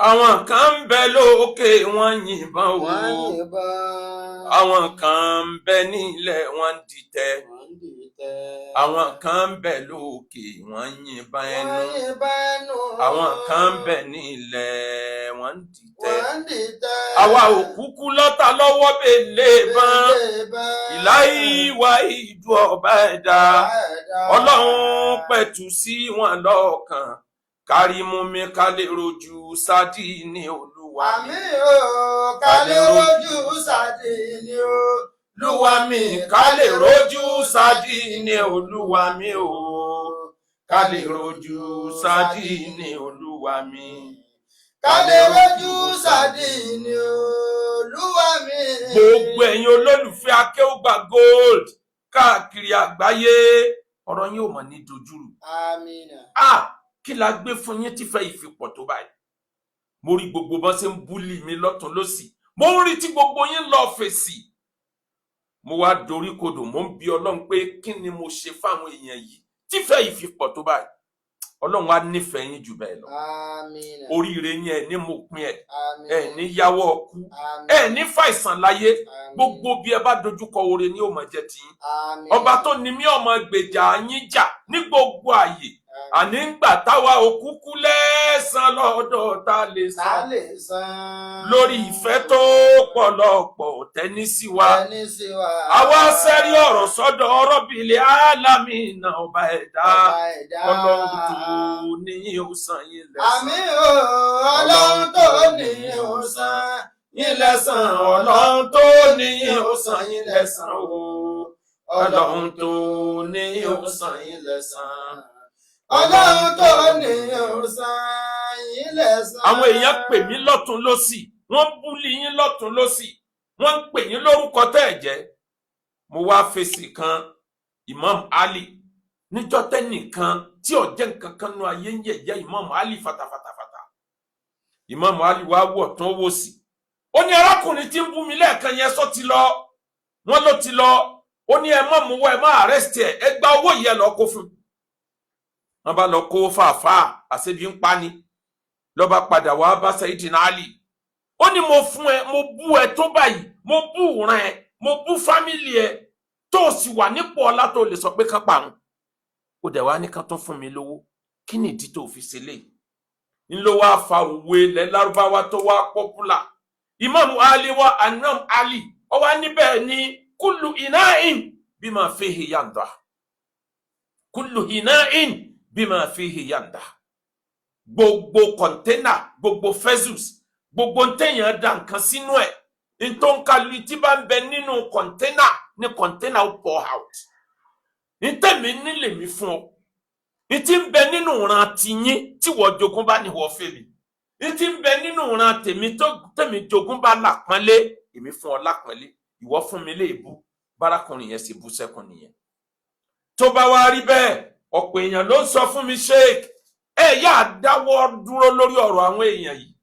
àwọn kan ń bẹ lókè wọ́n yìnbọn o. wọ́n yìnbọn. àwọn kan ń bẹ nílẹ̀ wọ́n dìtẹ̀. àwọn kan ń bẹ lókè wọ́n yìnbọn ẹnu. àwọn kan ń bẹ nílẹ̀ wọ́n dìtẹ̀. àwa òkúkú lọ́ta lọ́wọ́ bèlè bán. ìláyíwá ìdú ọba ẹ̀dá. ọlọ́run pẹ̀tù sí wọn lọ́kàn. kárí mú mi ká lè rojú sádì ní olúwa mi. àmín o ká lè rojú sádì ní olúwa mi. ká lè rojú sádì ní olúwa mi o. ká lè rojú sádì ní olúwa mi. ká lè rojú sádì ní olúwa mi. gbogbo ẹ̀yin olólùfẹ́ Akéwùgbà Gold káàkiri àgbáyé ọ̀rọ̀ yín ò mọ̀ ní dojúrú. àmín. Kí la gbé fún yín tí fẹ́ ìfipọ̀ tó báyìí? Mo rí gbogbo bọ́n ṣe ń búlì mi lọ́tún lọ́sì. Mo ń rí tí gbogbo yín lọ fèsì. Mo wá dorí kodò, mo ń bi Ọlọ́run pé kí ni mo ṣe fáwọn èèyàn yìí tí fẹ́ ìfipọ̀ tó báyìí? Ọlọ́run á nífẹ̀ẹ́ yín jù bẹ́ẹ̀ lọ. àmín. Oríire yín ẹ̀ ní mo pin ẹ̀ ní yáwọ́ ọkú, ẹ̀ ní fàìsàn láyé. Gbogbo bí ẹ bá dojúkọ oore ni ó máa jẹ́ tiyín. Ọba tó ní mí ọmọ gbèjà yín jà ní gbogbo àyè. Àní ń gbà táwa òkúkú lẹ́san lọ́dọ̀ ta lè san lórí ìfẹ́ tó pọ̀lọpọ̀ tẹ́ní sí wa. àwa sẹ́rí ọ̀rọ̀ sọ́dọ̀ Rabbil Alamin ọba ẹ̀dá. ọlọ́run tó ní ó san yín lẹ́san. àmín o ọlọ́run tó ní ó san yín lẹ́san. ọlọ́run tó ní ó san yín lẹ́san o. ọlọ́run tó ní ó san yín lẹ́san. ọlọ́run tó ní ọ̀sán yín lẹ́san. àwọn èèyàn pè mí lọ́tún lọ́sì, wọ́n búlì yín lọ́tún lọ́sì, wọ́n ń pè yín lórúkọ tẹ́ ẹ̀ jẹ́. mo wá fèsì kan Imam Ali níjọ́ tẹ́nìkan tí ò jẹ́ nǹkan kan nú ayé ń yẹ̀yẹ́ Imam Ali fatafata. Imam Ali wá wọ̀ tán wò sí. ó ní arákùnrin tí ń bú mi lẹ́ẹ̀kan yẹn sọ ti lọ. wọ́n ló ti lọ. ó ní ẹ má mú wá, ẹ má arrest ẹ gba owó yẹn lọ kó fún. wọ́n bá lọ kó fàáfàá àṣebi ń pani. ló bá padà wá bá Sayyidina Ali. ó ní mo fún ẹ, mo bú ẹ tó báyìí, mo bú ìran ẹ, mo bú fámìlì ẹ tó sì wà nípò ọlá tó lè sọ pé kán parun. ó dẹ̀ wá ní kán tó fún mi lówó. kí ni ìdí tó fi ṣe léyìí? ń ló wá fa òwe ilẹ̀ lárúbáwá tó wá pọ́pùlà. Imam Ali wa Imam Ali ó wá níbẹ̀ ní kullu ina'in bima fihi yanda. kullu ina'in bima fihi yanda. gbogbo kọ̀ńténà, gbogbo fezus, gbogbo ntẹ̀yàn dá nǹkan sínú ẹ̀. ntọ́nkálí tí bá ń bẹ nínú kọ̀ńténà ní kọ̀ńténà ó pour out. ntẹ̀mí nílé mi fún ọ. ntí ń bẹ nínú ìran tiyín tí wọ́n jogún bá ní wọ́n fèlè. ntí ń bẹ nínú ìran tèmi jogún bá lápọ́nlé, èmi fún ọ lápọ́nlé, ìwọ fún mi léèbú. bárakùnrin yẹn sì bú sẹ́kùn nìyẹn. tó bá wá rí bẹ́ẹ̀, ọ̀pọ̀ èèyàn ló ń sọ fún mi, Sheikh ẹ yá dáwọ́ dúró lórí ọ̀rọ̀ àwọn èèyàn yìí.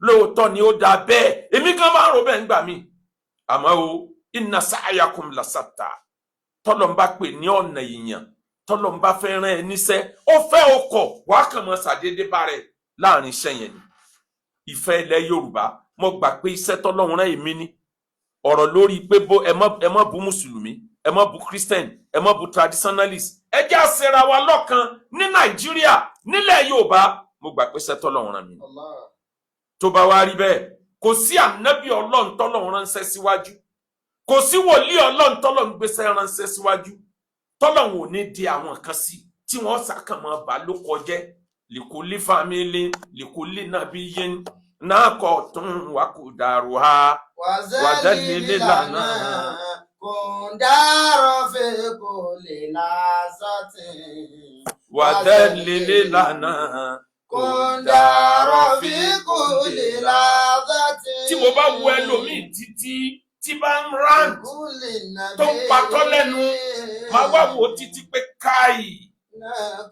lóòótọ́ ni ó dáa bẹ́ẹ̀, èmi kan máa ń rò bẹ́ẹ̀ ń gbà mí. àmọ́ o inna sa'yakum lasatta. tọ́lọ̀ ń bá pè ní ọ̀nà èèyàn, tọ́lọ̀ ń bá fẹ́ rán ẹ níṣẹ́, ó fẹ́ ọkọ̀ wàá kàn mọ́ ṣàdédé bá rẹ̀ láàrin iṣẹ́ yẹn ni. ìfẹ́ ilẹ̀ Yorùbá, mo gbà pé iṣẹ́ tọ́lọ́run rán èmi ní. ọ̀rọ̀ lórí pé ẹ má bú mùsùlùmí, ẹ má bú Christian, ẹ má bú traditionalist, ẹ jẹ́ àṣẹra wa lọ́kan ní Nàìjíríà, nílẹ̀ Yorùbá. mo gbà pé iṣẹ́ tọ́lọ́run rán mi. tó bá wá rí bẹ́ẹ̀, kò sí ànábì Ọlọ́run tọ́lọ́run ránṣẹ́ síwájú, kò sí wòlíì Ọlọ́run tọ́lọ́run gbéṣẹ́ ránṣẹ́ síwájú tọ́lọ́run ò ní di àwọn kan sí tí wọ́n sàkàn mọ́ bá ló kọjẹ́. likuli family likuli nabiyyin naqatun wa qudaruha wazalili lana kundaro fi kulli lasatin wazalili lana kundaro fi kulli lasatin. tí mo bá wo ẹlòmíì títí tí bá ń rán tó ń patọ́ lẹ́nu, máa wá wo títí pé káì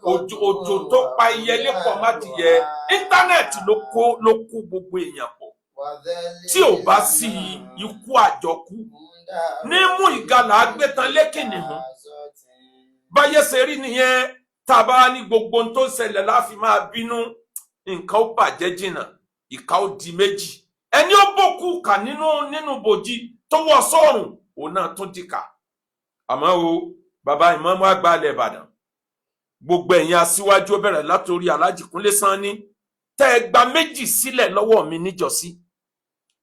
òjò tó pa iyẹlé pọ̀ má ti yẹ. íńtánẹ́ẹ̀tì ló kó gbogbo èèyàn pọ̀. tí ò bá sí ikú àjọkú ní mú ìgalà agbétan lékìnnì hàn. báyé ṣe rí nìyẹn. tàbá ní gbogbo ohun tó ń ṣẹlẹ̀ láfi máa bínú, nǹkan ó bàjẹ́ jìnnà. ìka ó di méjì. Ẹni ó bòkú kà nínú bòjì tó wọ sọ́rùn òun náà tún dìkà. Àmọ́ o bàbá ìmáàmù àgbà ilẹ̀ Ìbàdàn, gbogbo ẹ̀yin aṣíwájú ó bẹ̀rẹ̀ látòrí Alhaji Kúnlé Sanni tẹ́ ẹ gba méjì sílẹ̀ lọ́wọ́ mi níjọ́sí.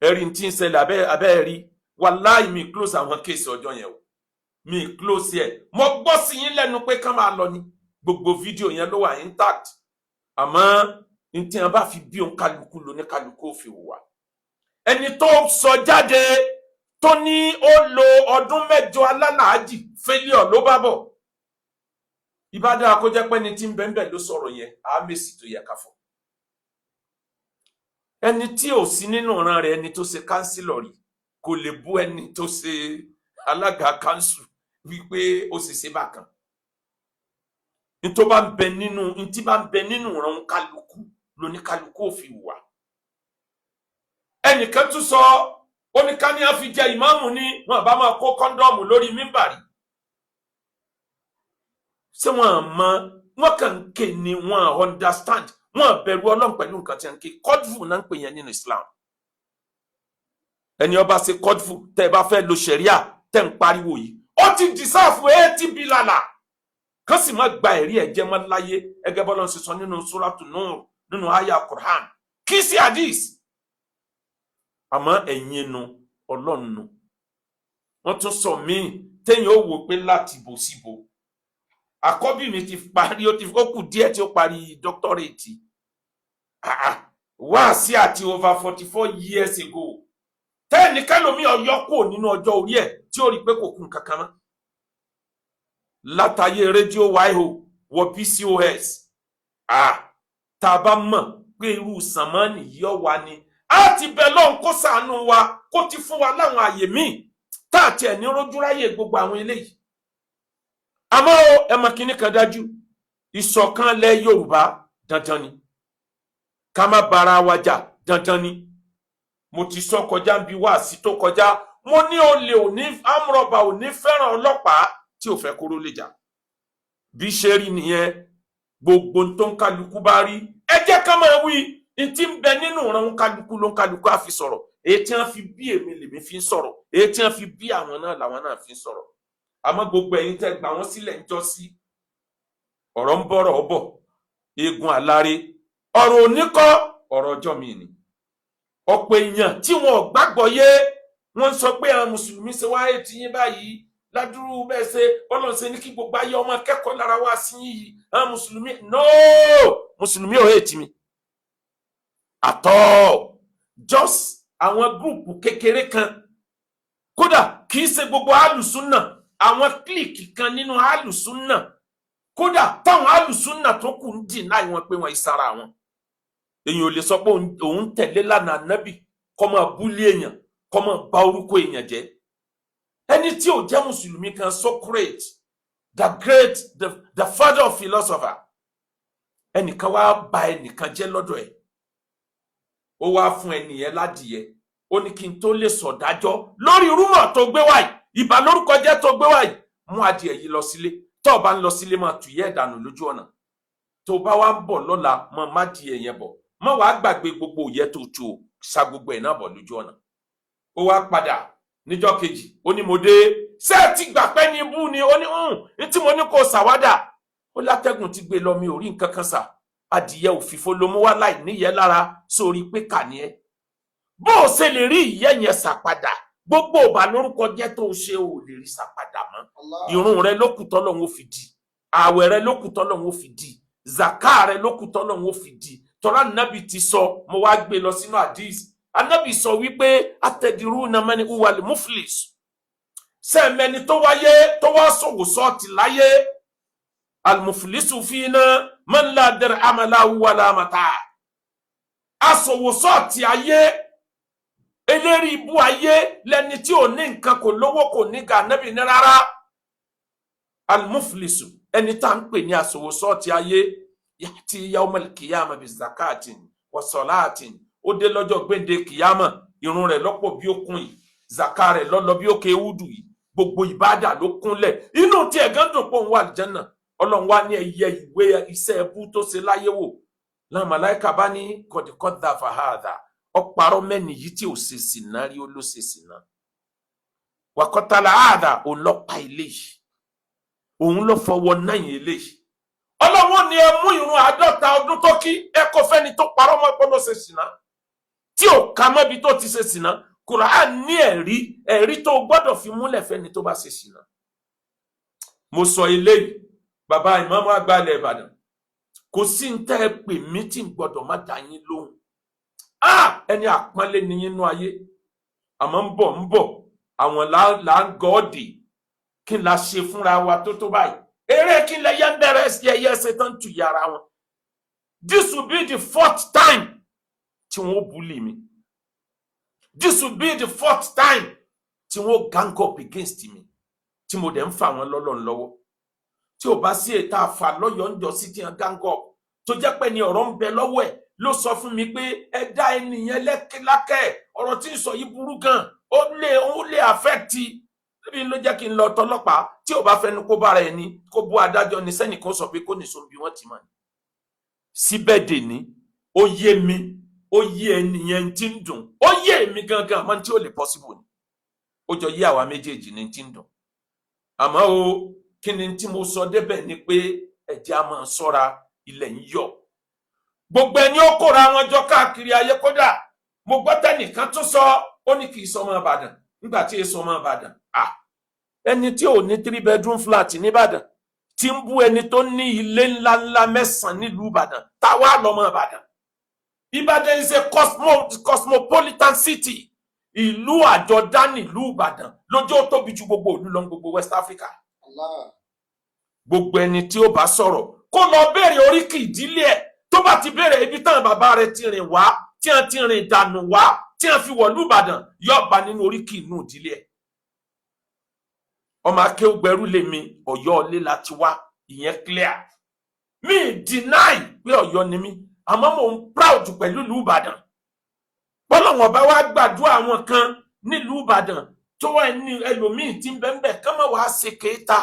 Ẹ̀rí tí ń ṣẹlẹ̀ abẹ́ rí wàláì mi close àwọn kéèsì ọjọ́ yẹn o. Mi close ẹ̀. Mo gbọ́ sí yín lẹ́nu pé ká máa lọ ní. Gbogbo fídíò yẹn ló wà intact. Àmọ́ ní tí wọ́n bá fi bí òun kálukú ló ní kálukú ó fi wà. Ẹni tó sọ jáde tó ní ó lo ọdún 8 alálàájì failure ló bá bọ̀. Ìbádá kó jẹ́ pé ní tí ń bẹ́ẹ̀ ló sọ̀rọ̀ yẹn á mèsì tó yẹ ká fọ́. Ẹni tí ò sí nínú ìran rẹ̀ ẹni tó ṣe kánsílọ̀ rí kò lè bú ẹni tó ṣe alága kánsù wípé ó sì ṣe bákan. Ní tí bá ń bẹ nínú ìran kálukú ló ní kálukú ò fi wà. Ẹnìkan tún sọ ó ní ká ní a fi jẹ ìmáàmù ní wọn bá máa kó kọ́ńdọ́ọ̀mù lórí mímbàrí. Ṣé wọn kàn ké ni wọn understand wọn bẹ̀rù Ọlọ́run pẹ̀lú nǹkan tí wọn ké kọ́dùfù náà ń pè yẹn nínú Islam. Ẹni ó bá ṣe kọ́dùfù tẹ́ ẹ bá fẹ́ lo ṣẹ̀ríà tẹ́ ń pariwo yìí ó ti dìsáàfù 80 bílàlà kán sì má gba ẹ̀rí ẹ̀jẹ̀ mọ́ láyé ẹgẹ́ bọ́lá ń ṣe sọ nínú Suratu Nur nínú àyà Qur'an kí sí hadith. Àmọ́ ẹ̀yin nu Ọlọ́run nu wọ́n tún sọ míì téèyàn ó wò pé láti bò síbò. Àkọ́bí mi ti parí ó kù díẹ̀ tí ó parí doctorate. Wá sí àti over 44 years ago. Tẹ́ẹ̀ni kẹ́lòmí ọyọ́ kò nínú ọjọ́ orí ẹ̀ tí ó rí pé kò kún kankan mọ́. Látàyé rédíò YO wọ PCOS. Tá a bá mọ̀ pé irú sànmọ́nì yìí ọ wà ní. A ti bẹ̀ lọ́hùn kó ṣàánú wa kó ti fún wa láwọn àyè míì tá àti ẹ̀ ní rójú ráyè gbogbo àwọn eléyìí. Àmọ́ ẹ mọ̀ kíní kan dájú, ìṣọ̀kan lẹ̀ Yorùbá dandan ni. Ká má bára wa jà dandan ni. Mo ti sọ kọjá ń bi wáàsí tó kọjá, mo ní olè òní amúrọ̀bà òní fẹ́ràn ọlọ́pàá tí ò fẹ́ kóró lè jà. Bí ṣe rí nìyẹn, gbogbo tó ń kálukú bá rí, ẹ jẹ́ ká máa wí, tí ń bẹ nínú ìran kálukú ló ń kálukú á fi sọ̀rọ̀. Èyí tí wọ́n fi bí èmi lèmi fi ń sọ̀rọ̀, èyí tí wọ́n fi bí àwọn náà làwọn náà fi ń sọ̀rọ̀. Àmọ́ gbogbo ẹ̀yin tẹ́ gbà wọ́n sílẹ̀ ń jọ sí ọ̀rọ̀ ń bọ̀rọ̀ ọ̀bọ̀ eegun àláre ọ̀rọ̀ oníkọ́ ọ̀rọ̀ ọjọ́ mi ni. Ọ̀pọ̀ èèyàn tí wọn ò gbàgbọ́ yé wọ́n sọ pé àwọn mùsùlùmí ṣe wáyé tí yín báyìí ládùúrú bẹ́ẹ̀ ṣe Ọlọ́run ṣe ní kí gbogbo ayé ọmọ akẹ́kọ̀ọ́ lára wá sí yìí àwọn mùsùlùmí mùsùlùmí ò hate mi at all. Just àwọn gúrùpù kékeré kan, kódà kì í ṣe gbogbo alùsùnà, àwọn kílìkì kan nínú alùsùnà, kódà táwọn alùsùnà tó kù ń dì náà wọn pé wọn ìsara wọn. Èyàn ò lè sọ pé òun tẹ̀lé lánàá nábì kó máa búlé èèyàn kó máa bà orúkọ èèyàn jẹ́. Ẹni tí ò jẹ́ mùsùlùmí kan Socrates, the father of philosopher, ẹnìkan wá bà ẹnìkan jẹ́ lọ́dọ̀ ẹ̀, ó wá fún ẹnìyẹn ládìyẹ, ó ní kí n tó lè sọ̀dájọ́ lórí rúmọ̀ tó gbé wáyìí, ìbà lórúkọ jẹ́ tó gbé wáyìí, mú adìyẹ yìí lọ sílé, tó bá ń lọ sílé máa tù yẹ́ ìdànù lójú ọ̀nà, tó bá wá ń bọ̀ lọ́la mọ́ má dìyẹ yẹn bọ̀, mọ́ wàá gbàgbé gbogbo òyẹ́ tó tu sa gbogbo ẹ̀ náà bọ̀ lójú ọ̀nà. Ó wá padà níjọ́ kejì, ó ní mo dé, ṣé ẹ ti gbà pé ní ibú ni? Ó ní tí mo ní kó ṣàwádà, ó látẹ́gùn ti gbé lọ mi ò rí nǹkan kan sà, adìyẹ òfìfo ló mú wá láì níyẹ lára sórí pé kà ní ẹ. Bó o ṣe lè rí ìyẹ́ yẹn ṣàpadà, gbogbo ọba lórúkọ jẹ́ tó ṣe ò lè rí ṣàpadà mọ́. Ìrun rẹ ló kù tọ́lọ́run ó fi di, ààwẹ̀ rẹ ló kù tọ́lọ́run ó fi di, zaka rẹ ló kù tọ́lọ́run ó fi di. Tọ́lá nàbì ti sọ, mo wá gbé lọ sínú hadith. Ànábì sọ wípé atẹ̀dìrúnà man huwal muflis. Sẹ́ẹ̀mẹ́ni tó wáyé tó wá sọ̀wọ́ sọ́ọ̀tì láyé. Al-muflisu fina man la dirhama lahu wala mata'. Asọ̀wọ́ sọ́ọ̀tì ayé, eléri ibú ayé lẹni tí ò ní nǹkan kò lówó kò ní ga. Ànábì ní rárá. Al-muflisu ẹni tá ń pè ní asọ̀wọ́ sọ́ọ̀tì ayé yàtí yawmal qiyamah bi zakatin wa salatin. Ó dé lọ́jọ́ gbéǹde kìyàmà, irun rẹ̀ lọ́pọ̀ bí ó kún yìí, zaka rẹ̀ lọ́lọ́ bí ó ké wúdù yìí, gbogbo ìbádà ló kúnlẹ̀. Inú tí ẹ̀gán dùn pé òun wà àlìjánà. Ọlọ́run wá ní ẹyẹ ìwé iṣẹ́ ẹbú tó ṣe láyé wò, la màláìka bá ní kọ̀dìkọ́dà fàhádà ọ̀parọ́ mẹ́ni yìí tí ò ṣe sìnà rí ó ló ṣe sìnà wàkọ́tàlá àdà ọlọ́pàá eléyìí òun ló fọwọ́ náà eléyìí ọlọ́wọ́n ni ẹ mú ìrun 50 ọdún tó kí ẹ kò fẹ́ni tó parọ́ mọ́ pé ló ṣe sìnà tí ò ká mọ́bi tó ti ṣe sìnà Kùránì ní ẹ̀rí tó gbọ́dọ̀ fi múlẹ̀ fẹ́ni tó bá ṣe sìnà. mo sọ eléyìí bàbá ìmáàmù àgbà ilẹ̀ Ìbàdàn kò sí ń tẹ́ ẹ pè mí tí ń gbọ́dọ̀ má dá yín lóhùn ẹni àpọ́nlé ni yín nú ayé àmọ́ ń bọ̀ àwọn là ń gọ́ọ̀dì kí n la ṣe fúnra wa tó báyìí eré kí n lè yẹ ń bẹ̀rẹ̀ ẹyẹ ṣe tán tù yàrá wọn. This will be the 4th time tí wọ́n bully mi. This will be the 4th time tí wọ́n gang up against me tí mo dẹ̀ ń fà wọ́n lọ́lọ́run lọ́wọ́ tí ò bá sí ètò àfà lọ́yọ̀ ń jọ sí ti hàn gang up tó jẹ́ pé ni ọ̀rọ̀ ń bẹ lọ́wọ́ ẹ̀ ló sọ fún mi pé ẹ dá ènìyàn lákẹ́ ọ̀rọ̀ tí ń sọ yìí burú gan ó lè affect níbi ló jẹ́ kí n lọ tọlọ́pàá tí ò bá fẹ́nu kó bára ẹni kó bú adájọ́ ní sẹ́nìkan sọ pé kó nìṣó bí wọ́n ti mọ̀ ní. síbẹ̀ dè ní ó yé mi ó yé ẹnìyẹn tí ń dùn ó yé èmi gangan àmọ́ tí ó lè possible ni ó jọ yé àwa méjèèjì ní tí ń dùn àmọ́ o kí ni tí mo sọ débẹ̀ ni pé ẹ̀jẹ̀ a máa ṣọ́ra ilẹ̀ ń yọ̀ gbogbo ẹni ó kóra wọn jọ káàkiri ayé kódà mo gbọ́ tẹ́nìkan tún sọ ó ní kì í sọmọ Ìbàdàn nígbà tí èso ọmọ Ìbàdàn ẹni tí ò ní 3 bedroom flat nìbàdàn tí ń bú ẹni tó ní ilé ńláńlá 9 nílùú Ìbàdàn táwa lọmọ Ìbàdàn. Ìbàdàn is a cosmopolitan city ìlú àjọdá nílùú Ìbàdàn lójú ó tóbi ju gbogbo ìlú lọ gbogbo West Africa. gbogbo ẹni tí ó bá sọ̀rọ̀ kó lọ béèrè oríkì ìdílé ẹ̀ tó bá ti béèrè ibi táwọn bàbá rẹ̀ ti rìn wá tí wọ́n ti rìn dànù wá tí wọ́n fi wọ̀lú Ìbàdàn yóò bá nínú oríkì inú ìdílé ẹ̀. ọmọ akéwùgbẹ́rú lèmi Ọ̀yọ́ ilé láti wá ìyẹn clear mi deny pé Ọ̀yọ́ ni mí àmọ́ mò ń proud pẹ̀lú ìlú Ìbàdàn bọ́lọ̀wọ̀n bá wá gbàdúrà àwọn kan nílùú Ìbàdàn tó wà ní ẹlòmíì tí ń bẹ́ẹ̀ kán mọ̀ wá ṣe kéta.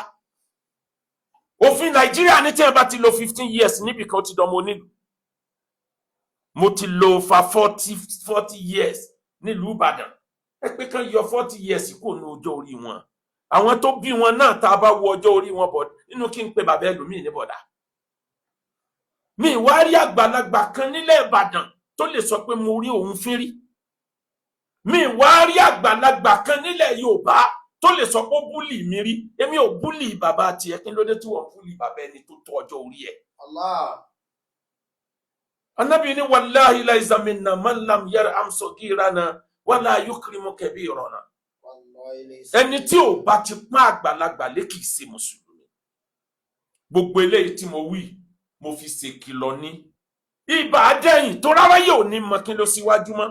òfin Nàìjíríà ní tí ẹ bá ti lo 15 years níbi kan ti dánmọ́ nílùú mo ti lo fa 40 years nílùú Ìbàdàn ẹ pé kán yọ 40 years kò ní ọjọ́ orí wọn àwọn tó bí wọn náà tá a bá wo ọjọ́ orí wọn bọ̀ nínú kí n pe bàbá ẹlòmíì ní bọ̀dá. mi wá rí àgbàlagbà kan nílẹ̀ Ìbàdàn tó lè sọ pé mo rí òun fín rí. mi wá rí àgbàlagbà kan nílẹ̀ Yorùbá tó lè sọ pé ó búlì mi rí èmi ò búlì bàbá tiẹ̀ kí ló dé tí wọ́n búlì bàbá ẹni tó tó ọjọ́ orí ẹ̀. Ànábì ní wàláhì laysa minna man lam yarham saghirana wala yukrimu kabirana. ẹni tí ò bá ti pọ́n àgbàlagbà lé kìí ṣe mùsùlùmí. gbogbo eléyìí tí mo wí mo fi ṣèkìlọ̀ ní ibà dẹ́yìn tó rárá yóò ní mọ kí ló síwájú mọ́.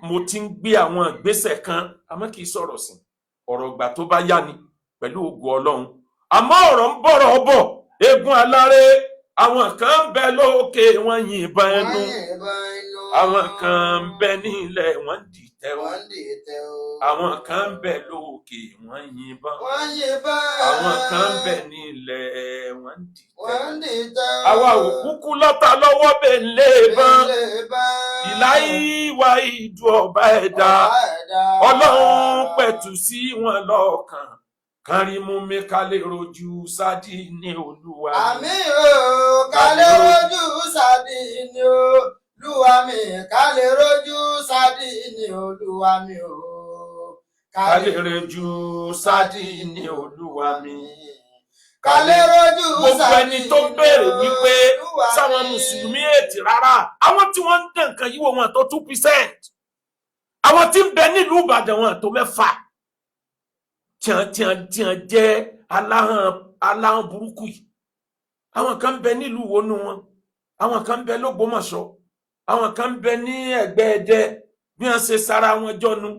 mo ti ń gbé àwọn ìgbésẹ̀ kan àmọ́ kìí sọ̀rọ̀ sí ọ̀rọ̀ ìgbà tó bá yá ni pẹ̀lú ògo Ọlọ́run àmọ́ ọ̀rọ̀ ń bọ̀rọ̀ bọ̀ eégún aláré àwọn kan ń bẹ lókè wọ́n yìnbọn ẹnu àwọn kan ń bẹ nílẹ̀ wọ́n dìtẹ̀ o àwọn kan ń bẹ lókè wọ́n yìnbọn àwọn kan ń bẹ nílẹ̀ wọ́n dìtẹ̀ àwa ò kúkú lọ́ta lọ́wọ́ bẹ́ẹ̀ lé bán ìláyíwá ìdú ọba ẹ̀dá Ọlọ́run pẹ̀tù sí wọn lọ́kàn kárí mú mi ká lè rojú sádì ní Olúwa mi. àmín o ká lè rojú sádì ní Olúwa mi ká lè rojú sádì ní Olúwa mi o. ká lè rojú sádì ní Olúwa mi. ká lè rojú sádì ní Olúwa mi. gbogbo ẹni tó béèrè wípé sáwọn mùsùlùmí ètì rárá àwọn tí wọ́n ń dẹ̀ nǹkan yíwò wọn tó 2%. àwọn tí ń bẹ nílùú Ìbàdàn wọn tó 6%. tí wọ́n jẹ́ aláhàn burúkú yìí àwọn kan bẹ nílùú wọnú wọn àwọn kan bẹ l'Ógbómọ̀ṣọ́ àwọn kan bẹ ní Ẹ̀gbẹ́ Ẹdẹ bí wọ́n ṣe sára wọn jọnu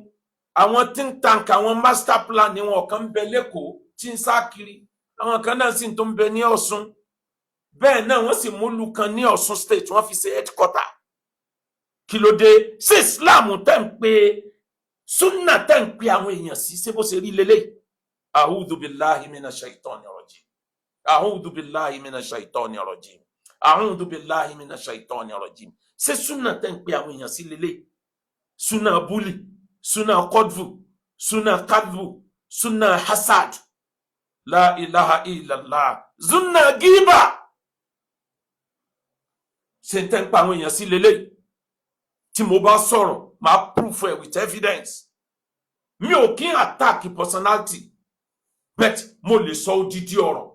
àwọn think tank àwọn master plan ni wọn kan bẹ l'Ékòó tí ń sá kiri àwọn kan náà sì tó ń bẹ ní Ọ̀ṣun bẹ́ẹ̀ náà wọ́n sì múlù kan ní Ọ̀ṣun state wọ́n fi ṣe headquarter kí ló dé sí Islam tẹ́ ń pè sunna tẹ́ ń pè àwọn èèyàn sí ṣé bó ṣe rí lélẹ́yìí. A'udhu billahi minash shaitani rajim. A'udhu billahi minash shaitani rajim. a'udhu billahi minash shaitani rajim. Ṣé súnà tẹ́ ń pe àwọn èèyàn sí lélẹ̀? Súnà búlì, súnà kọ́dùfù, súnà kadhbu, súnà hasad. La ilaha illallah. Súnà gíbà. Ṣé tẹ́ ń pa àwọn èèyàn sí lélẹ̀? Tí mo bá sọ̀rọ̀, màá proof ẹ̀ with evidence. Mi ò kí ń attack personality, but mo lè sọ odidi ọ̀rọ̀.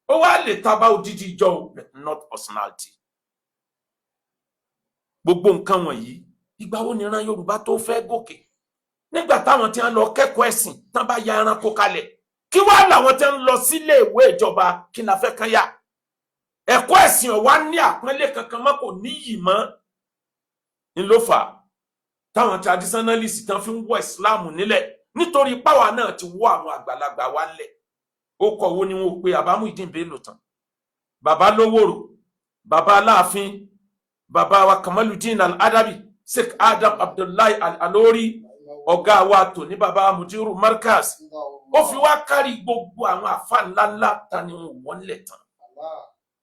Ó wá lè taba odidi ìjọ, but not personality. Gbogbo nǹkan wọ̀nyí, ìgbà wo ni ìran Yorùbá tó fẹ́ gòkè? Nígbà táwọn tí wọ́n lọ kẹ́kọ̀ọ́ ẹ̀sìn tán bá ya ẹranko kalẹ̀, kí wá làwọn tí wọ́n lọ sílé ìwé ìjọba kí la fẹ́ kán yá? Ẹ̀kọ́ ẹ̀sìn ò wá ní àpọ́nlé kankan mọ́, kò níyì mọ́. Ń ló fà á táwọn traditionalist tán fi ń wọ Islam nílẹ̀, nítorí páwa náà ti wọ àwọn àgbàlagbà wa nílẹ̀. Ó kọ̀ wo ni wọ́n pe Bàbá Muyideen Bello tán, Bàbá Lówóró, Bàbá Aláàfin, Bàbá wa Kamaluddin Al-Adabi, Sheikh Adam Abdullahi Al-Alori, ọ̀gá wa tó ní Bàbá Mudiru Markaz. Ó fi wá kárí gbogbo àwọn àfáà ńláńlá ta ni wọ́n lẹ̀ tán.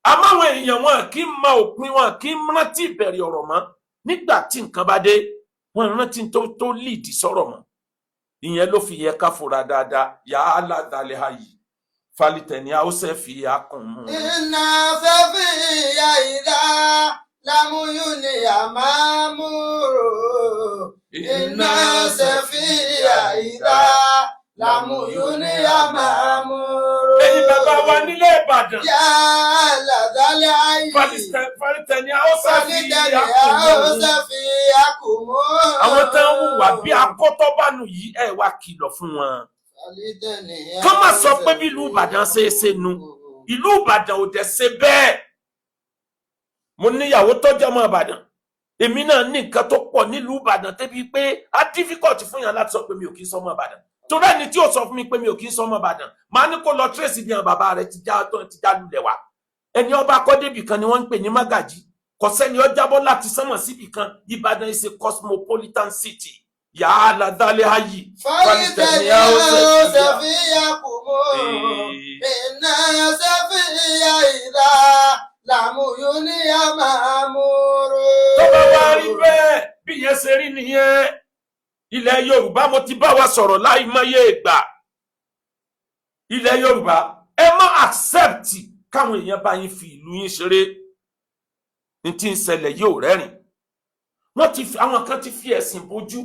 Àmọ́ àwọn èèyàn wọn kì í mọ òpin, wọn kì í rántí ìbẹ̀rẹ̀ ọ̀rọ̀ mọ́. Nígbà tí nǹkan bá dé, wọn rántí tó lead sọ̀rọ̀ mọ́. Ìyẹn ló fi yẹ ká fura dáadáa. Ya Allah dalẹ̀ ayé falitẹ̀ni a ó ṣe fi akùn mú. Iná fẹ́ fi ìyá ìdá lámúyún ni a máa mú rò. Iná ṣe fi ìyá ìdá lámúyún ni a máa mú rò. Ẹ̀yin bàbá wa nílé Ìbàdàn. Ya Allah dalẹ̀ ayé. Falitẹ̀ni a ó ṣe fi akùn mú. Àwọn tó ń hùwà bí akọ́tọ́bánu yìí ẹ̀ wá kìlọ̀ fún wọn. Ká má sọ pé bí ìlú Ìbàdàn ṣe é ṣe nu. Ìlú Ìbàdàn ò dẹ̀ ṣe bẹ́ẹ̀. Mo níyàwó tó jẹ́ ọmọ Ìbàdàn. Èmi náà ní nǹkan tó pọ̀ nílùú Ìbàdàn débi pé á difficult fún yàn láti sọ pé mi ò kí ń sọmọ Ìbàdàn. Torí ẹni tí ò sọ fún mi pé mi ò kí ń sọmọ Ìbàdàn, màá ní kó lọ trace bí àwọn bàbá rẹ̀ ti já lulẹ̀ wá. Ẹni ọba akọ́débì kan ni wọ́n ń pè ní Mágàjí. Kò sẹ́ni ó jábọ́ láti sánmọ̀ síbì kan. Ìbàdàn is a cosmopolitan city. Ya Allah dalẹ̀ ayé. Falitẹ̀ni a ó ṣe fi akùn mú. Iná ṣe fi ìyá ìdá lámúyún ni a máa mú rò. Tó bá wá rí bẹ́ẹ̀, bí yẹn ṣe rí nìyẹn. Ilẹ̀ Yorùbá mo ti bá wa sọ̀rọ̀ láì mọye ìgbà. Ilẹ̀ Yorùbá, ẹ má accept káwọn èèyàn bá yín fi ìlú yín ṣeré. Ní tí ń ṣẹlẹ̀ yóò rẹ́rìn. Àwọn kan ti fi ẹ̀sìn bojú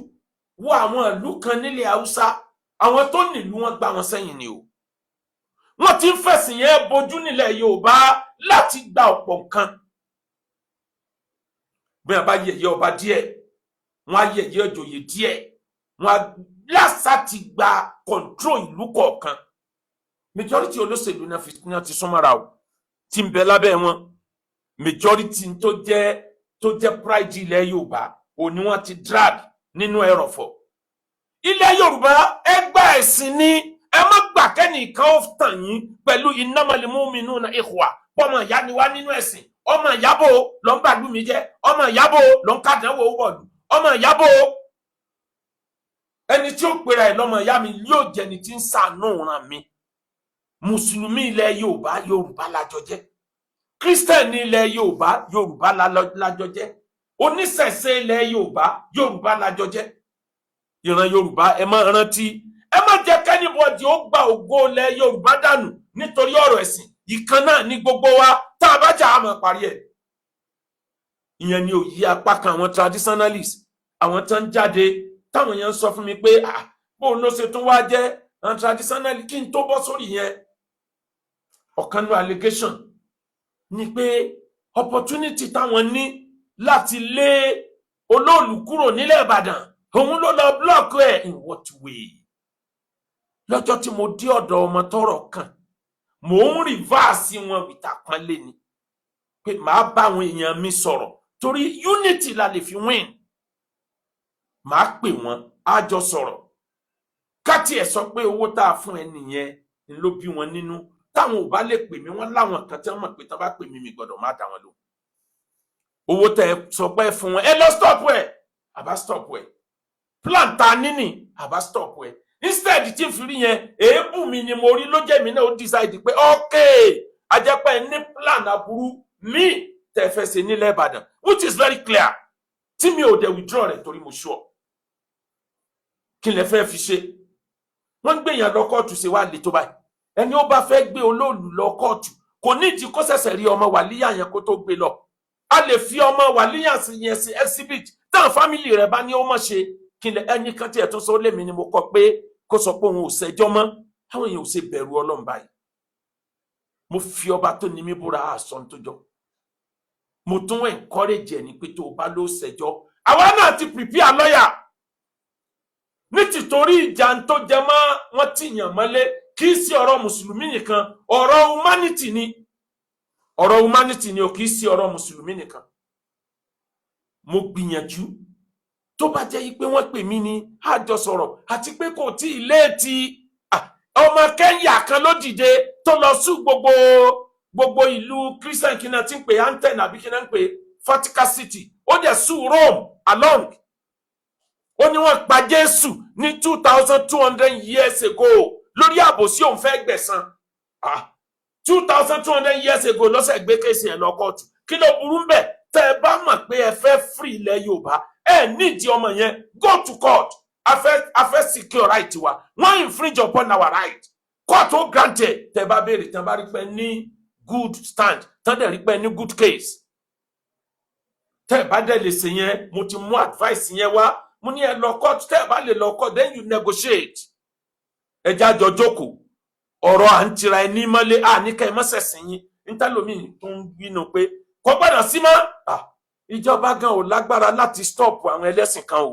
wọ àwọn ìlú kan nílẹ̀ Haúsá. Àwọn tó nílùú wọn gbá wọn sẹ́yìn ni o. Wọ́n ti ń fẹ̀sìn yẹn bojú nílẹ̀ Yorùbá láti gba ọ̀pọ̀ nǹkan. Bí wọ́n bá yẹ̀yẹ́ ọba díẹ̀, wọ́n á yẹ̀yẹ́ ìjòyè díẹ̀, wọ́n á lásà ti gba control ìlú kọ̀ọ̀kan. Majority olóṣèlú náà ti súnmọ́ra o, tí ń bẹ lábẹ́ wọn. Majority tó jẹ́ pride ilẹ̀ Yorùbá ò ní wọ́n ti drag nínú ẹrọ̀fọ̀. Ilẹ̀ Yorùbá ẹgbà ẹ̀sìn ni, ẹ má gbà kẹ́nìkan ó tàn yín pẹ̀lú innamal mu'minuna ikhwa. Ọmọ ìyá ni wá nínú ẹ̀sìn. Ọmọ ìyábò ló ń bàlú mi jẹ́. Ọmọ ìyábò ló ń kàdánwò wọ̀lú. Ọmọ ìyábò ẹni tí ó pera ẹ̀ lọ́mọ ìyá mi yóò jẹ́ ni tí ń ṣàánú ràn mí. Mùsùlùmí ilẹ̀ Yorùbá, Yorùbá lájọ jẹ́. Kírísítẹ̀nì ilẹ̀ Yorùbá, Yorùbá lájọ jẹ́. Oníṣẹ̀ṣe ilẹ̀ Yorùbá, Yorùbá lájọ jẹ́. Ìran Yorùbá ẹ má rántí, ẹ má jẹ́ kẹ́nìbọ̀dì ó gba ògo ilẹ̀ Yorùbá dànù nítorí ọ̀rọ̀ ẹ̀sìn. Ìkan náà ní gbogbo wa, tá a bá jà á máa parí ẹ̀. Ìyẹn ni òye apá kan àwọn traditionalist, àwọn tó ń jáde táwọn èèyàn ń sọ fún mi pé bó ló ṣe tún wá jẹ́ àwọn traditionalist. Kí n tó bọ́ sórí yẹn, ọ̀kan ní allegation ni pé opportunity táwọn ní láti lé Olóòlù kúrò nílẹ̀ Ìbàdàn, òun ló lọ block ẹ̀. In what way? Lọ́jọ́ tí mo dé ọ̀dọ̀ ọmọ tọ́rọ̀ kàn, mò ń reverse wọn wìtàpọ́nlé ni pé màá bá àwọn èèyàn mi sọ̀rọ̀ torí unity la lè fi win. Màá pè wọ́n, á jọ sọ̀rọ̀. Káti ẹ̀ sọ pé owó tá a fún ẹ nìyẹn ń ló bí wọn nínú. Táwọn ò bá lè pè mí, wọ́n láwọn kan tí wọ́n mọ̀ pé tí wọ́n bá pè mí mi gbọ́dọ̀ má dá wọn lò. Owó tẹ ẹ sọ pé fún wọn, ẹ lọ stop ẹ, àbá stop ẹ. Plan ta níní, àbá stop ẹ. Instead tí n fi rí yẹn, èébù mi ni mo rí ló jẹ́ mi náà ó decide pé okay, ajẹ́pẹ́ ní plan aburú mi tẹ́ fẹ́ ṣe nílẹ̀ Ìbàdàn which is very clear tí mi ò dẹ̀ withdraw rẹ̀ torí mo sure kí lẹ fẹ́ fi ṣe wọ́n gbé yàn lọ kóòtù ṣe wá lè tó báyìí ẹni ó bá fẹ́ gbé olóòlù lọ kóòtù kò ní ìdí kó ṣẹ̀ṣẹ̀ rí ọmọ wàlíyà yẹn kó tó gbé lọ a lè fi ọmọ wàlíyà yẹn sí exhibit táwọn fámìlì rẹ̀ bá ní ó mọ̀ ṣe kí lẹ ẹni kan tí ẹ̀ tún sọ lèmi ni mo kọ pé kó sọ pé òun ò ṣẹjọ́ mọ́ àwọn èèyàn ò ṣe bẹ̀rù Ọlọ́run báyìí mo fi ọba tó ní mi búra àsọ tó jọ mo tún encourage ẹni pé tó o bá ló ṣẹjọ́ àwa náà ti prepare lọ́yà ní tìtorí ìjà tó jẹ mọ́ wọn ti yàn mọ́lé kì í sí ọ̀rọ̀ mùsùlùmí nìkan ọ̀rọ̀ humanity ni ò kì í sí ọ̀rọ̀ mùsùlùmí nìkan mo gbìyànjú tó bá jẹ́ pé wọ́n pè mí ní àjọ sọ̀rọ̀ àti pé kò tí ì léètì ọmọ Kẹ́ńyà kan ló dìde tó lọ sùn gbogbo ìlú Christian kí náà ti ń pè Anten àbí kí náà ń pè Vatican City ó dẹ̀ sùn Rome along ó ní wọ́n pa Jésù ní 2200 years ago lórí àbòsí òun fẹ́ gbẹ̀san 2200 years ago lọ́sẹ̀ gbé kéèsì ẹ̀ lọ kóòtù kí ló burú ń bẹ̀ tẹ́ ẹ bá mọ̀ pé ẹ fẹ́ free ilẹ̀ Yorùbá ẹ nídìí ọmọ yẹn go to court a fẹ́ secure right wa wọ́n infringe upon our right court ó granted tẹ́ bá béèrè tẹ́ bá rí pé ní good stand tẹ́ dẹ̀ rí pé ní good case tẹ́ bá dẹ̀ lè ṣe yẹn mo ti mú advice yẹn wá mo ní ẹ lọ court tẹ́ bá lè lọ court then you negotiate ẹ já jọ jókòó ọ̀rọ̀ à ń tira ẹni mọ́lé àníkà ẹ mọ́sẹ̀sìn yín nítàlómi tó ń gbínú pé kò gbọ́dọ̀ sí mọ́ ìjọba gan ò lágbára láti stop àwọn ẹlẹ́sìn kan o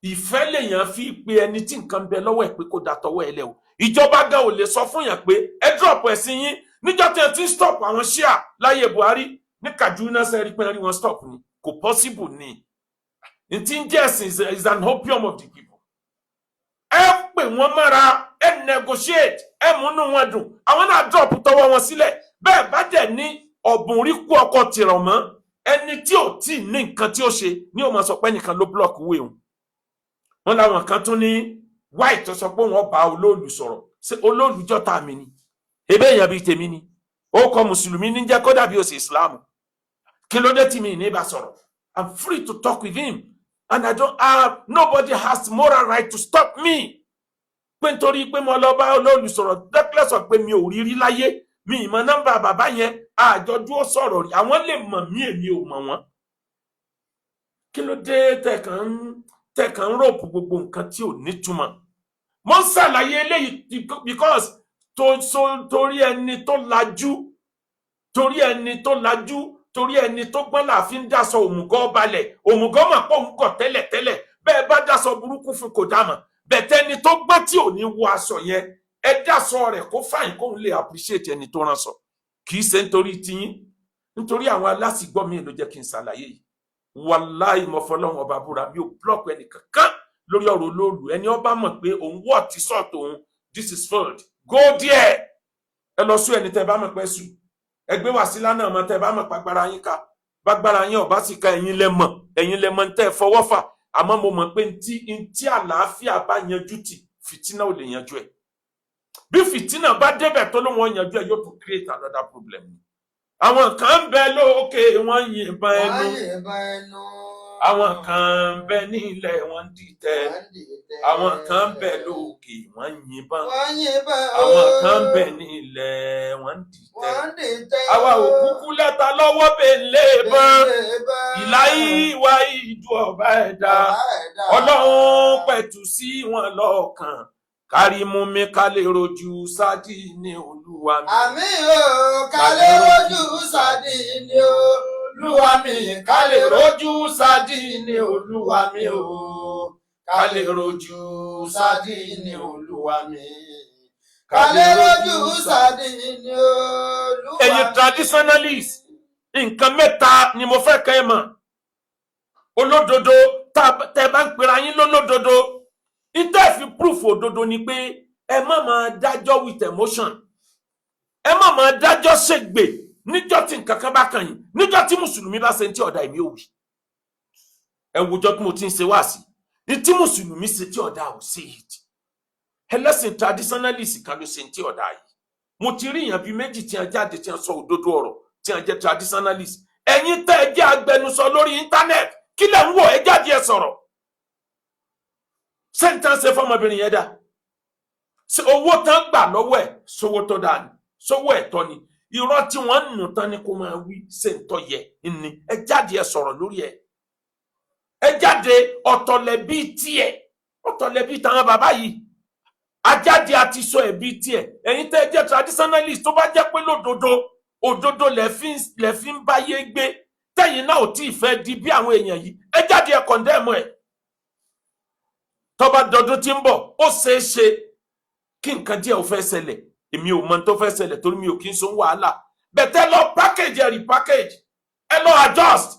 ìfẹ́ lèèyàn fi pe ẹni tí nǹkan bẹ lọ́wọ́ ẹ̀ pé kó da tọwọ́ ẹ lẹ̀ o ìjọba gan ò lè sọ fún yàn pé ẹ drop ẹ̀sìn yín níjọ́ tí ẹ ti stop àwọn ṣíà láyé Buhari ní Kaduna sẹ́rí pé rí wọn stop ni kò possible ni n tí ń jẹ́ ẹ̀sìn is an opium of the people ẹ pè wọ́n mọ́ra ẹ negotiate ẹ múnú wọn dùn àwọn náà drop tọwọ́ wọn sílẹ̀ bẹ́ẹ̀ bá dẹ̀ ní ọ̀bùn rí kú ọkọ̀ tìrọ̀ mọ́ ẹni tí ò tí ní nǹkan tí ó ṣe ní ó máa sọ pé nìkan ló block wé òun wọn làwọn kan tún ní white tó sọ pé wọn bá olóòlù sọ̀rọ̀ ṣé olóòlù jọta mi ni ebe èèyàn bíi tèmi ni ó kọ mùsùlùmí ní jẹ́ kódà bí ó ṣe islam kí ló dé tí mi ní bá sọ̀rọ̀ I'm free to talk with him and I don't have nobody has moral right to stop me pé nítorí pé mo lọ bá olóòlù sọ̀rọ̀ dẹ́kílẹ̀ sọ pé mi ò rí láyé mi ìmọ̀ nọ́mbà bàbá yẹn àjọjú ó sọ̀rọ̀ rí àwọn lè mọ̀ mí èmi ò mọ̀ wọ́n kí ló dé tẹ̀kàn ń rọ̀pù gbogbo nǹkan tí ò nítumọ̀ mo ń ṣàlàyé eléyìí because torí ẹni tó lajú torí ẹni tó gbọ́n là fi ń dáṣọ òmùgọ̀ balẹ̀ òmùgọ̀ mà pọ̀ ń kọ̀ tẹ́lẹ̀tẹ́lẹ̀ bẹ́ẹ̀ bá dáṣọ burúkú fún kò dámọ̀ bẹ̀tẹ́ni tó gbọ́n tí ò ní wọ aṣọ yẹn ẹ dáṣọ rẹ̀ kó fàìn kóun lè appreciate ẹni tó ránṣọ kì í ṣe nítorí tiyín nítorí àwọn alásìgbọ́ mi ló jẹ́ kí n ṣàlàyé yìí wàláì mo fọlọ́run ọba búra mi ò block ẹnì kankan lórí ọ̀rọ̀ olóòlù ẹni ọba mọ̀ pé òun wọ̀ tí sọ̀tò òun this is failed go there ẹ lọ sún ẹni tẹ́ bá mọ̀ pé sùn ẹgbẹ́ Wàsílà náà mọ̀ tẹ́ bá mọ̀ pàgbára yín ká bágbára yín ọba sì ká ẹ̀yin lẹ́mọ̀ ń tẹ́ fọwọ́ fà àmọ́ mo mọ̀ pé ntí àlàáfíà bá yanjú tì fìtínà ò lè yanjú ẹ̀ bí fìtínà bá débẹ̀ tó ló wọ́n yanjú ẹ̀ yóò tún create another problem àwọn kan ń bẹ lókè wọ́n yìnbọn ẹnu àwọn kan ń bẹ nílẹ̀ wọ́n dìtẹ̀ àwọn kan ń bẹ lókè wọ́n yìnbọn àwọn kan ń bẹ nílẹ̀ wọ́n dìtẹ̀ àwa ò kúkú lẹ́ta lọ́wọ́ bèlè bọn ìláyé ìwà ìdú ọba ẹ̀dá Ọlọ́run pẹ̀tù sí wọn lọ́kàn kárí mú mi ká lè rojú sádì ní Olúwa mi. Àmín o ká lè rojú sádì ní Olúwa mi. Ká lè rojú sádì ní Olúwa mi o. Ká lè rojú sádì ní Olúwa mi. Ká lè rojú sádì ní Olúwa mi. Ẹ̀yin traditionalist, nǹkan mẹ́ta ni mo fẹ́ kẹ́ ẹ mọ̀. Olódodo tẹ́ bá ń pera yín lólódodo. Ìtẹ́ fi proof òdodo ni pé ẹ má máa dájọ́ with emotion ẹ má máa dájọ́ ṣègbè níjọ́ tí nǹkan kan bá kàn yín níjọ́ tí mùsùlùmí bá ṣe ń tí ọ̀dà èmi ò wí ẹ wùjọ́ tí mo ti ń ṣe wá sí ní tí mùsùlùmí ṣe tí ọ̀dà ò sí yìí ẹlẹ́sìn traditionalist kan ló ṣe ń tí ọ̀dà yìí mo ti rí èèyàn bíi méjì tí wọ́n jáde tí wọ́n sọ òdodo ọ̀rọ̀ tí wọ́n jẹ́ traditionalist. Ẹ̀yin tẹ́ ẹ jẹ́ agbẹnusọ lórí internet, kí lẹ̀ ń wò? Ẹ jáde ẹ sọ̀rọ̀. Sẹ́ńtẹ́ǹsì fọmọbìnrin yẹn dá. Owó tán gbà lọ́wọ́ ẹ̀ sówó tó dáa ni, sówó ẹ̀tọ́ ni. Irọ́ tí wọ́n ń nù tán ni kó máa wí ṣe ń tọ́ yẹ ni. Ẹ jáde ẹ sọ̀rọ̀ lórí ẹ̀. Ẹ jáde, ọ̀tọ̀lẹ̀bí tiẹ̀, ọ̀tọ̀lẹ̀bí táwọn bàbá yìí. Ajáde àti sọ ẹ̀bí tiẹ̀. Ẹ̀yin tẹ́ ẹ jẹ́ traditionalist tó bá jẹ́ pé òdodo lẹ̀ fi ń báyé gbé. Tẹ́yìn náà ò tí ì fẹ́ di bí àwọn èèyàn yìí. Ẹ jáde ẹ kọ̀ndẹ́mù ẹ̀. Tó bá dọdún tí ń bọ̀, ó ṣeé ṣe kí nǹkan díẹ̀ ò fẹ́ ṣẹlẹ̀. Èmi ò mọ tó fẹ́ ṣẹlẹ̀ torí mi ò kí ń so wàhálà. Bẹ̀tẹ̀ lọ package ẹ repackage. Ẹ lọ adjust.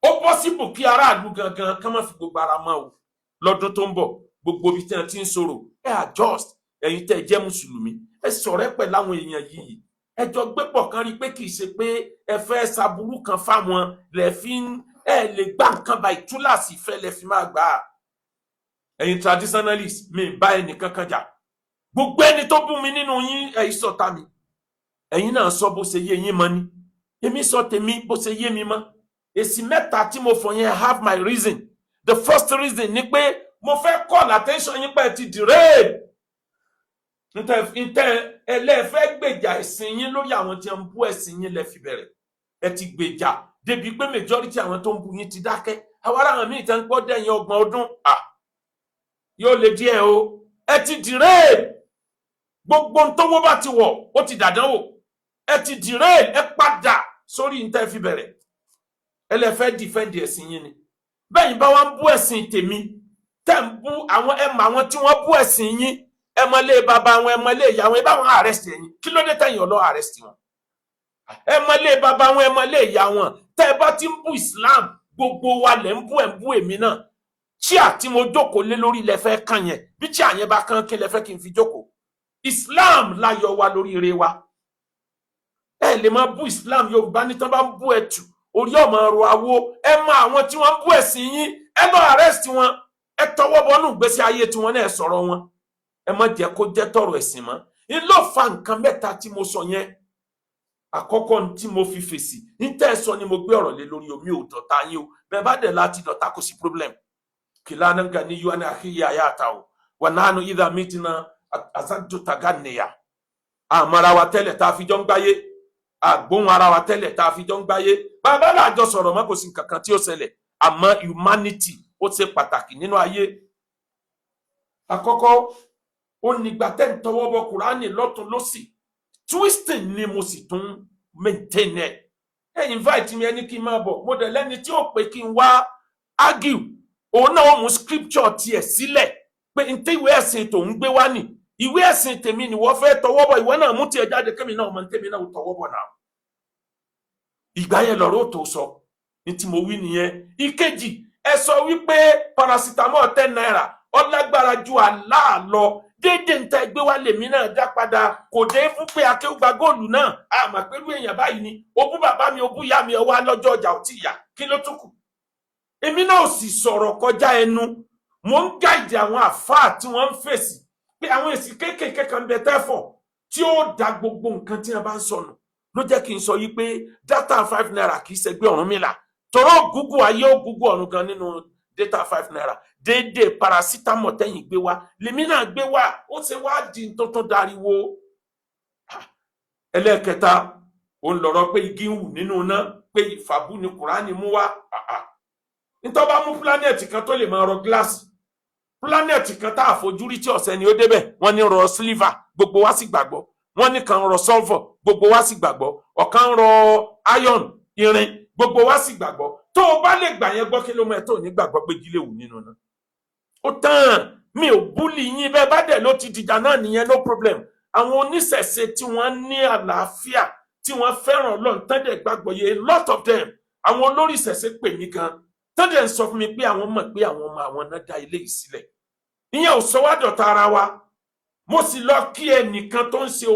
Ó possible kí aráàlú gangan kán má fi gbogbo ara mọ́ o. Lọ́dún tó ń bọ̀, gbogbo ibi tí wọ́n ti ń sọ̀rọ̀, ẹ adjust. Ẹ̀yin tẹ́ ẹ jẹ́ mùsùlùmí, ẹ ṣọ̀rẹ́ pẹ̀lú àwọn èèyàn yìí. Ẹ jọ gbé pọ̀ kan rí pé kì í ṣe pé ẹ fẹ́ ṣaburú kan fáwọn lẹ fi ń lè gbá nǹkan bá ìtúláàsì ìfẹ́ lẹ fi máa gbà á. Ẹ̀yin traditionalist, mi bá ẹnì kankan jà. Gbogbo ẹni tó bú mi nínú yín, ẹ̀yin sọ̀tá mi. Ẹ̀yin náà sọ bó ṣe yé yín mọ́ ni. Èmi sọ tèmi bó ṣe yé mi mọ́. Èsì mẹ́ta tí mo fọ̀ yẹn have my reason. The first reason ni pé mo fẹ́ call attention yín pé ti derail. Ẹlẹ́fẹ́ gbèjà ẹ̀sìn yín lórí àwọn tí ń bú ẹ̀sìn yín lẹ fi bẹ̀rẹ̀. Ẹ ti gbèjà débi pé majority àwọn tó ń bú yín ti dákẹ́. Àwọn ará àwọn míì tẹ́ ń pọ́ dẹ̀yìn 30 ọdún. Yóò lè díẹ̀ o. Ẹ ti derail. Gbogbo ntọ́wọ́ bá ti wọ̀, ó ti dàdánwò. Ẹ ti derail, ẹ padà sórí ntẹ́ fi bẹ̀rẹ̀. Ẹlẹ́fẹ́ defend ẹ̀sìn yín ni. Bẹ́yìn bá wá ń bú ẹ̀sìn tèmi, tẹ́ ń bú àwọn àwọn tí wọ́n bú ẹ̀sìn yín, ẹ mọ lé bàbá wọn, ẹ mọ lé ìyá wọn, ẹ bá wọn arrest ẹ̀yin. Kí ló dé tẹ̀yin ọlọ́ arrest wọn? Ẹ mọ lé bàbá wọn, ẹ mọ lé ìyá wọn. Tẹ́ ẹ bá ti ń bú Islam, gbogbo wa lẹ̀ ń bú ẹ̀ ń bú èmi náà. Chíà tí mo jókòó lé lórí lẹ fẹ́ kàn yẹn. Bí chíà yẹn bá kàn kí lẹ fẹ́ kí n fi jókòó. Islam láyọ̀ wa lórí ire wa. Ẹ lè máa bú Islam, Yorùbá ní tán bá ń bú ẹ̀tù. Orí ọmọ ọrọ̀ awó, ẹ mọ àwọn tí wọ́n ń bú ẹ̀sìn yín, ẹ lọ arrest wọn, ẹ tọwọ́ bọnú ìgbésí ayé tí wọ́n náà sọ̀rọ̀ wọn. Ẹ má jẹ́ kó jẹ́ tọ̀rọ̀ ẹ̀sìn mọ́. Ní ló fa nǹkan mẹ́ta tí mo sọ yẹn. Àkọ́kọ́ tí mo fi fèsì, ní tẹ́ ẹ sọ ni mo gbé ọ̀rọ̀ lé lórí omi ò dọ̀tá yín o. Bẹ́ẹ̀ bá dẹ̀ láti dọ̀tá kò sí problem. Kìlánà gani yóò ní àkíyè àyà àtàwọ̀. Wà nánú ìdá mìtìnà àzádù tàgánìyà. Àmọ́ra wa tẹ́lẹ̀ tá a fi jọ ń gbáyé. Àgbóhùn ara wa tẹ́lẹ̀ tá a fi jọ ń gbáyé. Bàbá làjọ sọ̀rọ̀ mọ́ kò sí nǹkan kan tí ó ṣẹlẹ̀. Àmọ́ humanity ó ṣe pàtàkì nínú ayé. Àkọ́kọ́, ó nígbà tẹ́ ń tọwọ́ bọ Kùránì lọ́tún lọ́sì. Twisting ni mo sì tún maintain ẹ̀. Ẹ invite mi ẹni kí n máa bọ̀. Mo dẹ̀ lẹ́ni tí ó pè kí n wá argue. Òun náà ó mú scripture tiẹ̀ sílẹ̀ pé n tí ìwé ẹ̀sìn tòun gbé wá nì. Ìwé ẹ̀sìn tèmi ni wọ́n fẹ́ tọwọ́ bọ̀, ìwọ náà mú tiẹ̀ jáde kémi náà mọ̀ tèmi náà ó tọwọ́ bọ̀ náà. Ìgbà yẹn lọ̀rọ̀ tó sọ ní tí mo wí nìyẹn. Ìkejì, ẹ sọ wípé paracetamol 10 naira ó lágbára ju Allah lọ. Dédé ń tẹ́ gbé wá lèmi náà dá padà. Kò dé fún pé akéwùgbà góòlù náà. Àmọ́ pẹ̀lú èèyàn báyìí ni. Ó bú bàbá mi, ó bú ìyá mi, ọwọ́ lọ́jọ́ ọjà ò tí yá. Kí ló tún kù? Èmi náà ò sì sọ̀rọ̀ kọjá ẹnu. Mo ń gáìdì àwọn àfáà tí wọ́n ń fèsì. Pé àwọn èsì kéékèèké kan bẹ tẹ́fọ̀ tí ó da gbogbo nǹkan tí wọ́n bá ń sọnù. Ló jẹ́ kí n sọ yí pé data 5 naira kì í ṣẹgbẹ́ Ọ̀rúnmìlà. Tọ́rọ̀ Google ayé ó Google ọ̀run gan nínú data 5 naira. Dédé paracetamol tẹ́yìn gbé wá. Lèmi náà gbé wá. Ó ṣe wá di tó tó dariwo. Ẹlẹ́ẹ̀kẹta, ó ń lọ̀rọ̀ pé igi ń wù nínú iná. Pé ìfàbú ni Kùránì mú wá. Nítorí bá mú pílánẹ̀tì kan tó lè máa rọ gíláàsì. Pílánẹ̀tì kan tá àfojúrí tí ọ̀sẹ̀ ni ó débẹ̀. Wọ́n ní rọ silver, gbogbo wa sì gbàgbọ́. Wọ́n ní kan rọ sulfur, gbogbo wa sì gbàgbọ́. Ọ̀kan rọ iron, irin, gbogbo wa sì gbàgbọ́. Tó o bá lè gbà yẹn gbọ́ kí ló mọ̀ ẹ́ tó ní gbàgbọ́ pé jílé wù nínú náà. Ó tán, mi ò búlì yín bẹ́ẹ̀ bá dẹ̀ ló ti dìjà náà nìyẹn, no problem. Àwọn oníṣẹ̀ṣe tí wọ́n ní àlàáfíà, tí wọ́n fẹ́ràn Ọlọ́run tán dẹ̀ gbàgbọ́ yẹ, a lot of them. Àwọn olórí ìṣẹ̀ṣe pè mí gan. Tán dẹ̀ ń sọ fún mi pé àwọn mọ̀ pé àwọn ọmọ àwọn náà dá ilé yìí sílẹ̀. Ìyẹn ò sọ wá dọ̀tá ara wa. Mo sì lọ kí ẹnìkan tó ń ṣe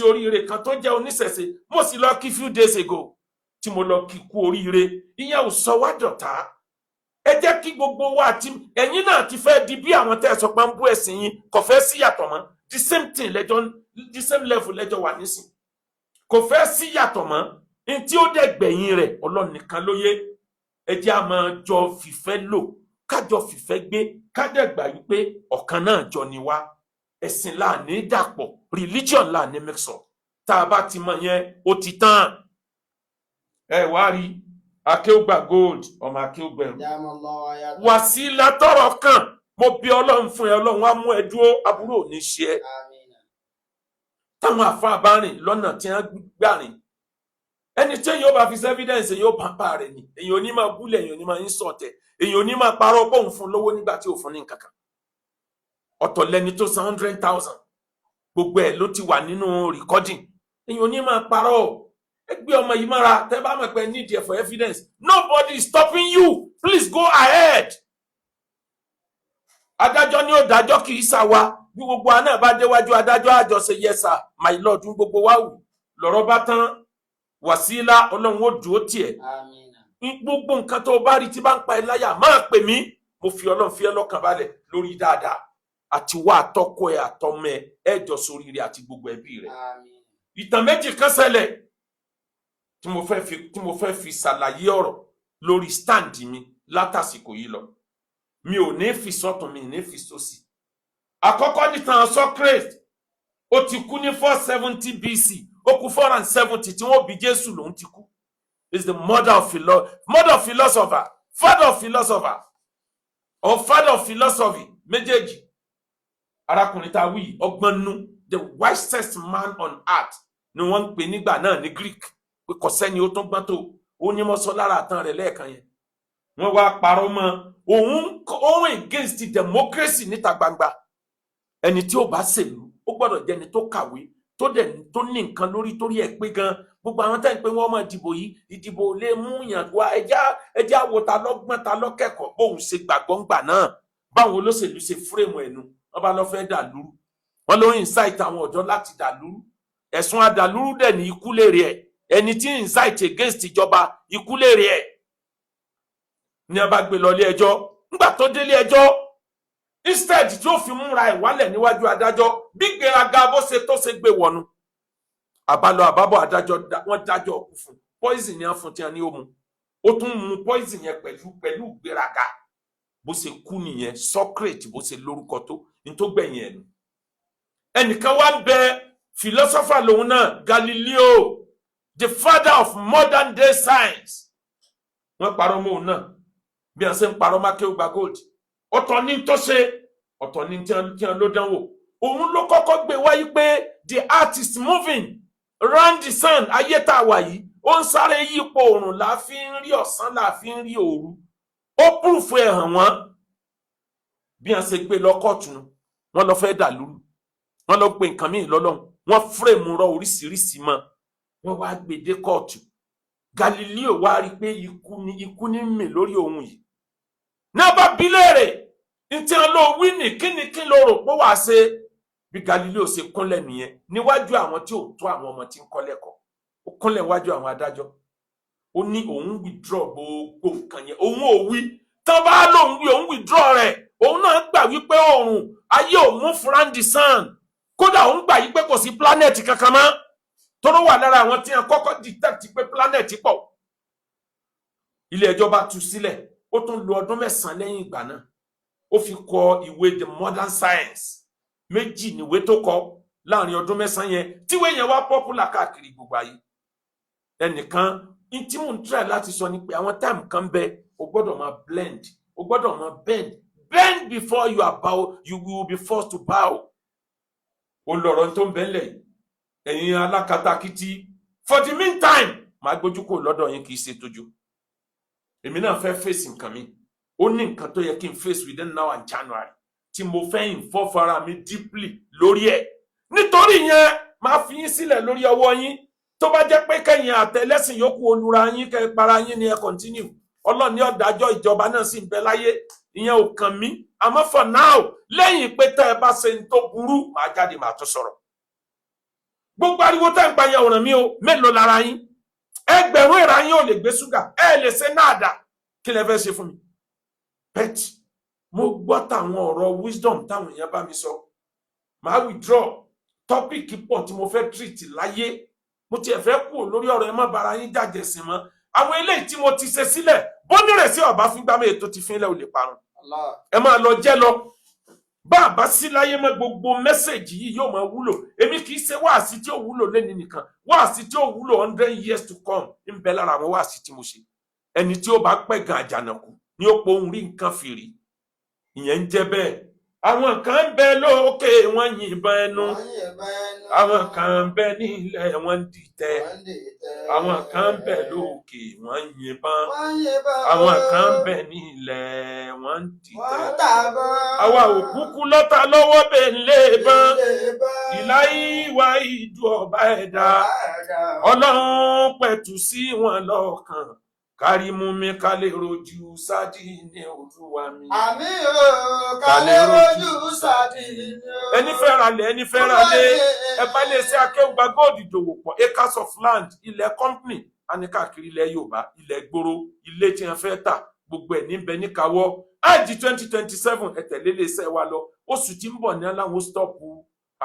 oríire kan tó jẹ́ oníṣẹ̀ṣe. Mo sì lọ kí few days ago tí mo lọ kí kú oríire. Ìyẹn ò sọ wá dọ̀tá. Ẹ jẹ́ kí gbogbo wa àti ẹ̀yin náà ti fẹ́ di bí àwọn tẹ́ ẹ sọ pé ń bú ẹ̀sìn yín kò fẹ́ sí yàtọ̀ mọ́. The same thing lẹ́jọ́, the same level lẹ́jọ́ wà nísìn. kò fẹ́ sí yàtọ̀ mọ́ ní tí ó dẹ̀ gbẹ̀yìn rẹ̀ Ọlọ́run nìkan ló yé. Ẹ jẹ́ a máa jọ fìfẹ́ lò, kájọ fìfẹ́ gbé, kádẹ́gbà yìí pé ọ̀kan náà jọ ni wá. Ẹ̀sìn là ní dàpọ̀, religion là ní mix up. Tá a bá ti mọ̀ yẹn ó ti tán. Ẹ wá rí Akéwùgbà Gold ọmọ Akéwùgbẹ̀rù Wàsílà tọrọ kan, mo bí Ọlọ́run fún ẹ, Ọlọ́run á mú ẹ dúró, aburú ò ní ṣe ẹ́. Táwọn àfáà bá rìn lọ́nà tí wọ́n gbà rìn, ẹni tí èyàn bá fi evidence yóò pàmpá rẹ̀ ni. Èyàn ò ní máa búlẹ̀, èyàn ò ní máa insult ẹ̀, èyàn ò ní máa parọ́ pé òun fún lówó nígbà tí ò fún ní nǹkan kan. Ọ̀tọ̀ lẹni tó san 100,000, gbogbo ẹ̀ ló ti wà nínú recording. Èyàn ò ní máa parọ́. Ẹ gbé ọmọ yìí mára, tẹ́ bá mọ̀ pé need it for evidence. Nobody is stopping you. Please go ahead. Adájọ́ ni ó dájọ́, kì í sá wa. Bí gbogbo àná bá déwájú adájọ́ àjọṣe yes sir my lord gbogbo wa wù lọ́rọ̀ bá tán. Wàsílà Ọlọ́run ó dúró tiẹ̀. Gbogbo nǹkan tó bá rí tí bá ń pa ẹ láyà máa pè mí, mo fi Ọlọ́run fi ẹ́ lọ́kàn balẹ̀ lórí dáadáa. Àti wá àtọkọ ẹ àtọmọ ẹ jọ sóríire àti gbogbo ẹbí rẹ. Ìtàn méjì kan ṣẹlẹ̀ tí mo fẹ́ fi ṣàlàyé ọ̀rọ̀ lórí stand mi látàsìkò yìí lọ. Mi ò ní fi sọ́tún, mi ní fi sósì. Àkọ́kọ́ nìtàn Socrates, ó ti kú ní 470 BC, ó kú 470 tí wọ́n bí Jésù lòun ti kú. Is the mother of philosopher, father of philosopher, or father of philosophy, méjèèjì. Arákùnrin tá wí ọgbọ́n nú, the wisest man on earth ni wọ́n ń pè nígbà náà ní Greek. Pé kò sẹ́ni ó tún gbọ́n tó, ó ní mọ́ sọ lára àtàn rẹ̀ lẹ́ẹ̀kan yẹn. Wọ́n wá parọ́ mọ́ òun against the democracy níta gbangba. Ẹni tí ó bá ṣèlú ó gbọ́dọ̀ jẹ́ni tó kàwé, tó ní nǹkan lórí torí ẹ̀ pé gan. Gbogbo àwọn tẹ́ ń pé wọ́n mọ̀ ìdìbò yìí, ìdìbò lè mú yàn wá. Ẹjá wo ta lọ́gbọ́n ta lọ́kẹ́kọ̀ọ́ bóun ṣe gbàgbọ́ ńgbà náà. Báwọn olóṣèlú ṣe fúrèmù ẹnu, wọ́n bá lọ fẹ́ dàlúrú. Wọ́n ló ń incite àwọn ọ̀dọ́ láti dàlúrú. Ẹ̀sùn àdàlúrú dẹ̀ ní ikú lérè ẹ̀. Ẹni tí incite against ìjọba, ikú lérè ẹ̀. Ní a bá gbé lọ ilé ẹjọ́, ńgbà tó délé ẹjọ́, instead tí ó fi múra ìwálẹ̀ níwájú adájọ́, bí gbéraga bó ṣe tó ṣe gbé wọnú. Àbálọ àbábọ̀ adájọ́ wọ́n dájọ́ kú fún. Poison ni wọ́n fún tí wọ́n ní ó mu. Ó tún mu poison yẹn pẹ̀lú gbéraga. Bó ṣe kú nìyẹn, Socrates bó ṣe lórúkọ tó, ní tó gbẹ̀yìn ẹnu. Ẹnìkan wá ń bẹ philosopher lòun náà, Galileo, the father of modern day science. Wọ́n parọ́ mọ́ òun náà bí wọ́n ṣe ń parọ́ má Akéwùgbà Gold. Ọ̀tọ̀ ní tó ṣe, ọ̀tọ̀ ní tí wọ́n ló dánwò. Òun ló kọ́kọ́ gbé wáyé pé the earth is moving round the sun. Ayé tá a wà yìí ó ń sáré yípo oòrùn, la fi ń rí ọ̀sán, la fi ń rí òru. Ó púrùfù ẹ̀ hàn wọ́n. Bí wọ́n ṣe gbé lọ kọ́ọ̀tù, wọ́n lọ fẹ́ dàlúrú, wọ́n lọ pe nǹkan míì lọ́lọ́run, wọ́n fúrèmù rọ oríṣiríṣi mọ́, wọ́n wá gbé dé kóòtù. Galileo wá rí pé ikú ní mì lórí ohun yìí. Náà bá bi léèrè, ntí wọn lọ wí ní kíni ló rò pé wàá ṣe. Bí Galileo ṣe kúnlẹ̀ nìyẹn níwájú àwọn tí ò tó àwọn ọmọ tí ń kọ́ lẹ́kọ̀ọ́. Ó kúnlẹ̀ wájú àwọn adájọ́. Ó ní òun withdraw gbogbo nǹkan yẹn. Òun ò wí. Tán bá lóun wí, òun withdraw rẹ̀. Òun náà gbà wípé oòrùn ayé ò move round the sun. Kódà òun gbà yí pé kò sí planet kankan mọ́. Tóró wà lára àwọn tí wọ́n kọ́kọ́ detect pé planet pọ̀. Ilé ẹjọ́ bá tú sílẹ̀. Ó tún lo ọdún 9 lẹ́yìn ìgbà náà. Ó fi kọ ìwé the modern science. Méjì níwé tó kọ láàrin ọdún 9 yẹn. Tíwé yẹn wá popular káàkiri gbogbo ayé. Ẹnìkan tí mò ń try láti sọ ni pé àwọn time kan bẹ, o gbọ́dọ̀ máa blend, o gbọ́dọ̀ máa bend. Bend before you are bow, you will be forced to bow. O lọ̀rọ̀ tó ń bẹ́lẹ̀ yìí. Ẹ̀yin alákatakítí. For the meantime, màá gbójú kò lọ́dọ̀ yín kì í ṣe tójú. Èmi náà fẹ́ face nǹkan mi. Ó ní nǹkan tó yẹ kí n face within now and January. Tí mo fẹ́ involve ara mi deeply lórí ẹ̀. Nítorí yẹn, máa fi yín sílẹ̀ lórí ọwọ́ yín. Tó bá jẹ́ pé kẹ́yìn àtẹlẹ́sìn yòókù olùra yín kẹ́ para yín ni ẹ continue. Ọlọ́run ní ọ̀dájọ́ ìjọba náà sì ń bẹ láyé. Ìyẹn ò kàn mí. Àmọ́ for now, lẹ́yìn pé tẹ́ ẹ bá ṣe ń tó burú, màá jáde màá tún sọ̀rọ̀. Gbogbo ariwo tẹ́ ń pa yẹn ọ̀ràn mi o, mélòó lára yín? Ẹgbẹ̀rún ìra yín ò lè gbé ṣúgà, ẹ lè ṣe náà dà. Kí lẹ fẹ́ ṣe fún mi? Pet, mo gbọ́ táwọn ọ̀rọ̀ wisdom táwọn èèyàn bá mi sọ. Màá withdraw topic pọ̀ tí mo fẹ́ treat láyé. mo tiẹ̀ fẹ́ kú lórí ọ̀rọ̀ ẹ má bara yín jàjẹ̀ sí mọ́ àwọn eléyìí tí mo ti ṣe sílẹ̀ bónírẹ̀ sí ọ̀bá fún gbámẹ́ ètò ti fi ń lẹ̀ ò lè parun ẹ máa lọ jẹ́ lọ bá a bá sí láyé mọ́ gbogbo mẹ́sẹ̀gì yìí yóò máa wúlò èmi kì í ṣe wáàsí tí ó wúlò lẹ́ni nìkan wáàsí tí ó wúlò 100 years to come ń bẹ lára àwọn wáàsí tí mo ṣe ẹni tí ó bá pẹ́ gan àjànàkú ni ó pohùn rí nǹkan fìrí ìyẹn ń jẹ́ bẹ́ẹ̀ àwọn kan ń bẹ lókè wọ́n yìnbọn ẹnu àwọn kan ń bẹ nílẹ̀ wọ́n ń dìtẹ̀ àwọn kan ń bẹ lókè wọ́n yìnbọn àwọn kan ń bẹ nílẹ̀ wọ́n ń dìtẹ̀ àwa òkúkú lọ́ta lọ́wọ́ bẹ̀ ń lé bán ìláyíwá ìdú ọba ẹ̀dá ọlọ́run pẹ̀tù sí wọn lọ́kàn kárí mú mi ká lè rojú sádì ní olúwa mi. àmì o ká lè rojú sádì ní olúwa mi. ẹni fẹ́ ralẹ̀ ẹni fẹ́ ralẹ̀ ẹ bá lè ṣe Akéwùgbà Gold dòwò pọ̀ acres of land ilẹ̀ company aníkàkiri ilẹ̀ Yorùbá ilẹ̀ gbòòrò ilé tí wọ́n fẹ́ tà gbogbo ẹ̀ níbẹ̀ níkàwọ́ ájì 2027 ẹ tẹ̀lé lè ṣe wa lọ oṣù tí ń bọ̀ ní aláwọ̀ stọ́ọ̀pù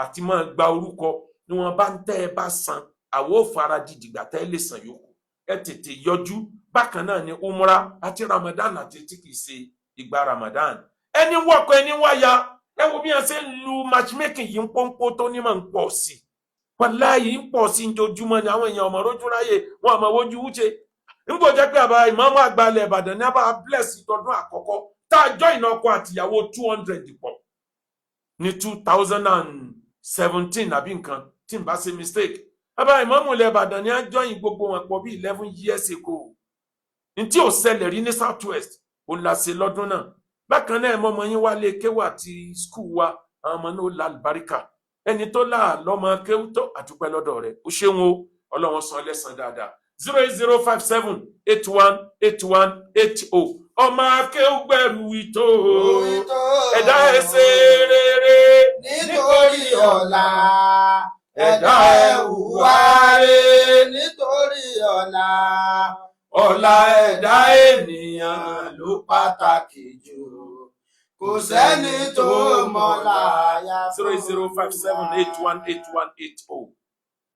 àti máa gba orúkọ ni wọ́n bá ń tẹ́ ẹ bá san àwọ̀ òfara dìdìgbà tẹ́ lè san yòókù ẹ tètè yọjú bákan náà ni umra àti Ramadan àti tí kìí ṣe ìgbà Ramadan ẹni wọkọ ẹni wáyà ẹ wo bí wọn ṣe ń lu matchmaking yìí ń pọ́npọ́ tó ní máa ń pọ̀ sí i wàláyé ń pọ̀ sí i ojoojúmọ́ ni àwọn èèyàn ọmọ rojú ráyè wọn àmọ́ wojú wúche ń bò jẹ́ pé àbá ìmáàmù àgbà ilẹ̀ Ìbàdàn ní abá bless ìtọ́dún àkọ́kọ́ tá a jọ ìná ọkọ àtìyàwó 200 pọ̀ ní 2017 àbí nǹkan tí n bá ṣe mistake abá ìmáàmù ilẹ̀ Ìbàdàn ní àjọyìn gbogbo wọn pọ̀ bí 11 years ago ntí ò ṣẹlẹ̀ rí ní South West ò là ṣe lọ́dún náà bákan náà ẹ̀mọ́ ọmọ yín wá lé kéwà àti skul wa àwọn ọmọ náà lálùbáríkà ẹni tó là lọ́mọ kéwù tó àdúpẹ́ lọ́dọ̀ rẹ̀ ó ṣeun o Ọlọ́run san lẹ́san dáadáa 08057818180 ọmọ akéwùgbẹ̀rù ìtò ẹ̀dá ẹsẹ̀ rere nítorí ọ̀la ẹ̀dá ẹ̀hùwà rere nítorí ọ̀la. ọ̀la ẹ̀dá ènìyàn ló pàtàkì jù kò sẹ́ni tó mọ̀la. 08057818180